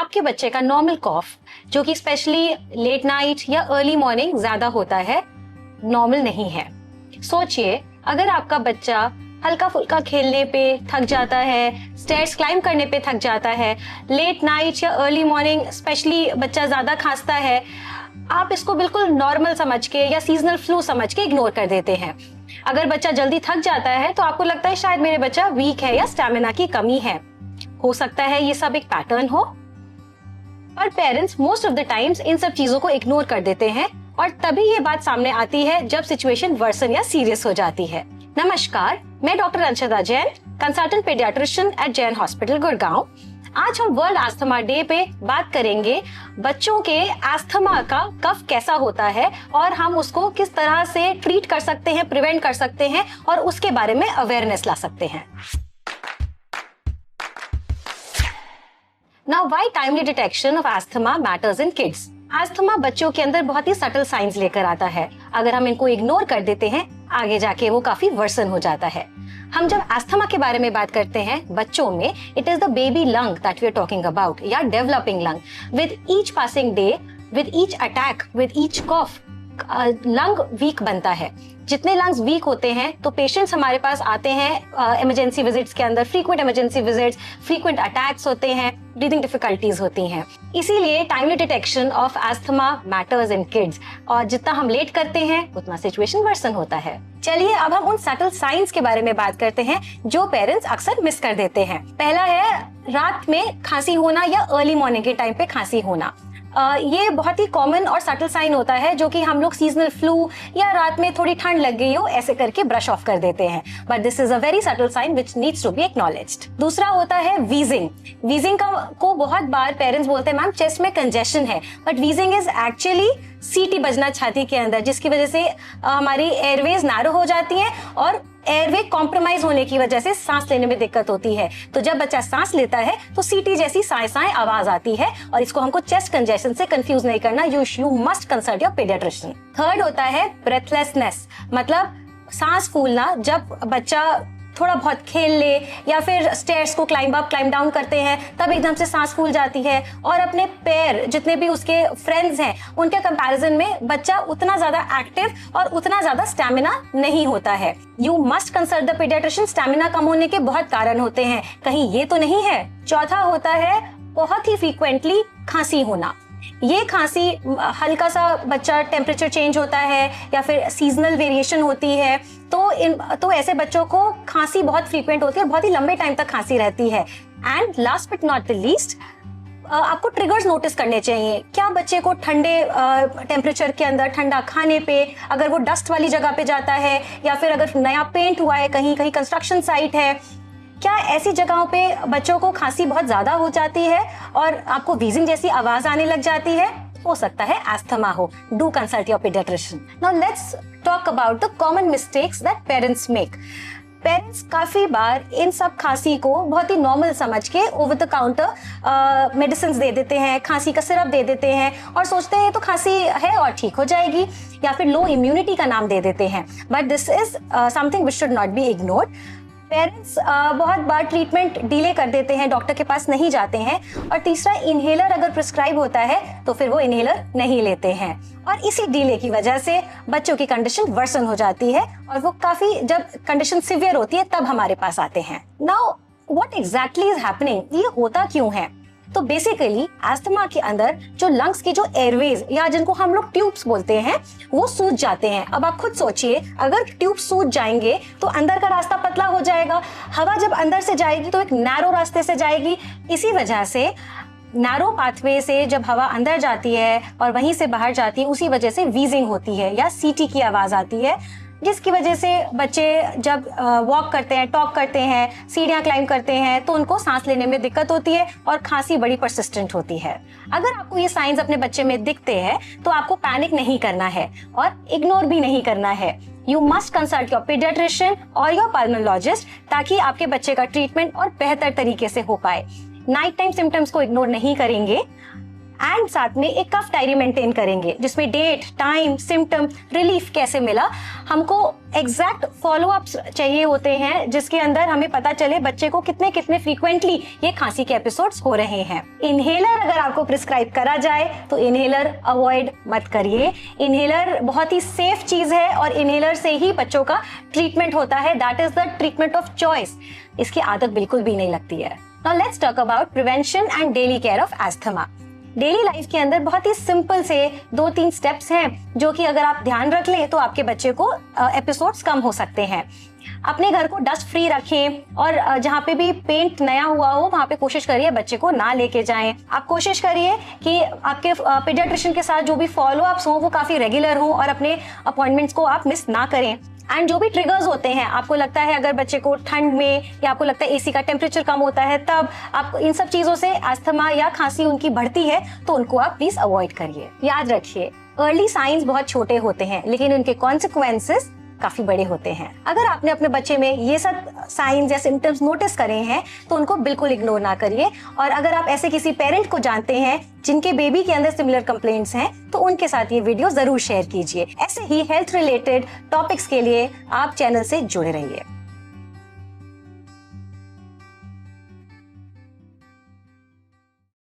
आपके बच्चे का नॉर्मल कॉफ, जो कि स्पेशली लेट नाइट या अर्ली मॉर्निंग ज्यादा होता है, नॉर्मल नहीं है। सोचिए, अगर आपका बच्चा हल्का फुल्का खेलने पे थक जाता है, स्टेयर्स क्लाइंब करने पे थक जाता है, लेट नाइट या अर्ली मॉर्निंग स्पेशली बच्चा ज्यादा खांसता है, आप इसको बिल्कुल नॉर्मल समझ के या सीजनल फ्लू समझ के इग्नोर कर देते हैं। अगर बच्चा जल्दी थक जाता है तो आपको लगता है शायद मेरे बच्चा वीक है या स्टैमिना की कमी है। हो सकता है ये सब एक पैटर्न हो, पर parents most of the times in सब चीजों को इग्नोर कर देते हैं और तभी ये बात सामने आती है जब सिचुएशन वर्सन या सीरियस हो जाती है। नमस्कार, मैं doctor Anshita Jain, consultant pediatrician at Jain hospital Gurgaon. आज हम वर्ल्ड अस्थमा डे पे बात करेंगे बच्चों के अस्थमा का कफ कैसा होता है और हम उसको किस तरह से ट्रीट कर सकते हैं, प्रिवेंट कर सकते हैं और उसके बारे में अवेयरनेस ला सकते हैं। Now, why timely detection of asthma matters in kids? Asthma बच्चों के अंदर बहुत ही सटल साइंस लेकर आता है। अगर हम इनको इग्नोर कर देते हैं, आगे जाके वो काफी वर्सन हो जाता है। हम जब अस्थमा के बारे में बात करते हैं बच्चों में, it is the baby lung that we are talking about या developing lung. With each passing day, with each attack, with each cough, lung weak बनता है। जितने लंग्स वीक होते हैं तो पेशेंट्स हमारे पास आते हैं इमरजेंसी विजिट्स के अंदर, frequent emergency visits, frequent attacks होते हैं, ब्रीदिंग डिफिकल्टीज होती हैं। इसीलिए timely detection of asthma matters in kids, और जितना हम लेट करते हैं उतना सिचुएशन वर्सन होता है। चलिए अब हम उन सटल साइंस के बारे में बात करते हैं जो पेरेंट्स अक्सर मिस कर देते हैं। पहला है रात में खांसी होना या अर्ली मॉर्निंग के टाइम पे खांसी होना। ये बहुत ही कॉमन और सटल साइन होता है जो कि हम लोग सीजनल फ्लू या रात में थोड़ी ठंड लग गई हो ऐसे करके ब्रश ऑफ कर देते हैं, but this is a very subtle sign which needs to be acknowledged. दूसरा होता है वीजिंग। वीजिंग को बहुत बार पेरेंट्स बोलते हैं मैम चेस्ट में कंजेशन है, बट वीजिंग इज एक्चुअली सीटी बजना छाती के अंदर, जिसकी वजह से हमारी एयरवेज नैरो हो जाती हैं और एयरवे कॉम्प्रोमाइज होने की वजह से सांस लेने में दिक्कत होती है। तो जब बच्चा सांस लेता है तो सीटी जैसी साए साए आवाज आती है और इसको हमको चेस्ट कंजेशन से कंफ्यूज नहीं करना। You must consult your paediatrician. Third होता है ब्रेथलेसनेस, मतलब सांस फूलना। जब बच्चा थोड़ा बहुत खेल ले या फिर स्टेयर्स को क्लाइंब अप क्लाइंब डाउन करते हैं तब एकदम से सांस फूल जाती है और अपने पैर जितने भी उसके फ्रेंड्स हैं उनके कंपैरिजन में बच्चा उतना ज्यादा एक्टिव और उतना ज्यादा स्टैमिना नहीं होता है। You must consult the paediatrician. Stamina कम होने के बहुत कारण होते हैं, कहीं ये तो नहीं है। चौथा होता है बहुत ही फ्रीक्वेंटली खांसी होना। ये खांसी हल्का सा बच्चा टेम्परेचर चेंज होता है या फिर सीजनल वेरिएशन होती है तो ऐसे बच्चों को खांसी बहुत फ्रीक्वेंट होती है और बहुत ही लंबे टाइम तक खांसी रहती है। And last but not the least, आपको ट्रिगर्स नोटिस करने चाहिए। क्या बच्चे को ठंडे टेम्परेचर के अंदर ठंडा खाने पे, अगर वो डस्ट वाली जगह पे जाता है या फिर अगर नया पेंट हुआ है, कहीं कहीं कंस्ट्रक्शन साइट है, क्या ऐसी जगहों पे बच्चों को खांसी बहुत ज्यादा हो जाती है और आपको वीजिंग जैसी आवाज आने लग जाती है? हो सकता है अस्थमा हो। Do consult your paediatrician. Now let's talk about the common mistakes that parents make. Parents काफी बार इन सब खांसी को बहुत ही नॉर्मल समझ के ओवर द काउंटर मेडिसिन दे देते हैं, खांसी का सिरप दे देते हैं और सोचते हैं तो खांसी है और ठीक हो जाएगी, या फिर लो इम्यूनिटी का नाम दे देते हैं। But this is something which should not be ignored. Parents बहुत बार ट्रीटमेंट डिले कर देते हैं, डॉक्टर के पास नहीं जाते हैं। और तीसरा, इनहेलर अगर प्रिस्क्राइब होता है तो फिर वो इनहेलर नहीं लेते हैं और इसी डिले की वजह से बच्चों की कंडीशन वर्सन हो जाती है और वो काफी, जब कंडीशन सिवियर होती है तब हमारे पास आते हैं। Now what exactly is happening, ये होता क्यों है? तो बेसिकली अस्थमा के अंदर जो लंग्स की जो एयरवेज या जिनको हम लोग ट्यूब्स बोलते हैं वो सूज जाते हैं। अब आप खुद सोचिए, अगर ट्यूब सूज जाएंगे तो अंदर का रास्ता पतला हो जाएगा। हवा जब अंदर से जाएगी तो एक नैरो रास्ते से जाएगी। इसी वजह से नैरो पाथवे से जब हवा अंदर जाती है और वहीं से बाहर जाती है, उसी वजह से वीजिंग होती है या सीटी की आवाज आती है, जिसकी वजह से बच्चे जब वॉक करते हैं, टॉक करते हैं, सीढ़ियां क्लाइंब करते हैं तो उनको सांस लेने में दिक्कत होती है और खांसी बड़ी परसिस्टेंट होती है। अगर आपको ये साइंस अपने बच्चे में दिखते हैं तो आपको पैनिक नहीं करना है और इग्नोर भी नहीं करना है। You must consult your paediatrician और योर पल्मोनोलॉजिस्ट ताकि आपके बच्चे का ट्रीटमेंट और बेहतर तरीके से हो पाए। नाइट टाइम सिम्टम्स को इग्नोर नहीं करेंगे। एंड साथ में एक कफ डायरी मेंटेन करेंगे जिसमें डेट, टाइम, सिम्टम, रिलीफ कैसे मिला। हमको एग्जैक्ट फॉलोअप्स चाहिए होते हैं जिसके अंदर हमें पता चले बच्चे को कितने कितने फ्रीक्वेंटली ये खांसी के एपिसोड्स हो रहे हैं। इनहेलर अगर आपको प्रिस्क्राइब करा जाए तो इनहेलर अवॉइड मत करिए। इनहेलर बहुत ही सेफ चीज है और इनहेलर से ही बच्चों का ट्रीटमेंट होता है। That is the treatment of choice. इसकी आदत बिल्कुल भी नहीं लगती है। Now let's talk about prevention and daily care of asthma. Daily life के अंदर बहुत ही सिंपल से 2-3 स्टेप्स हैं जो कि अगर आप ध्यान रख लें तो आपके बच्चे को एपिसोड्स कम हो सकते हैं। अपने घर को डस्ट फ्री रखें और जहाँ पे भी पेंट नया हुआ हो वहाँ पे कोशिश करिए बच्चे को ना लेके जाएं। आप कोशिश करिए कि आपके पीडियाट्रिशियन के साथ जो भी फॉलोअप्स हो वो काफी रेगुलर हो और अपने अपॉइंटमेंट्स को आप मिस ना करें। एंड जो भी ट्रिगर्स होते हैं, आपको लगता है अगर बच्चे को ठंड में या आपको लगता है एसी का टेम्परेचर कम होता है तब आप इन सब चीजों से अस्थमा या खांसी उनकी बढ़ती है तो उनको आप प्लीज अवॉइड करिए। याद रखिए अर्ली साइंस बहुत छोटे होते हैं लेकिन उनके कॉन्सिक्वेंसेस काफी बड़े होते हैं। अगर आपने अपने बच्चे में ये सब साइंस या सिम्टम्स नोटिस करे हैं तो उनको बिल्कुल इग्नोर ना करिए। और अगर आप ऐसे किसी पेरेंट को जानते हैं जिनके बेबी के अंदर सिमिलर कंप्लेंट्स हैं तो उनके साथ ये वीडियो जरूर शेयर कीजिए। ऐसे ही हेल्थ रिलेटेड टॉपिक्स के लिए आप चैनल से जुड़े रहिए।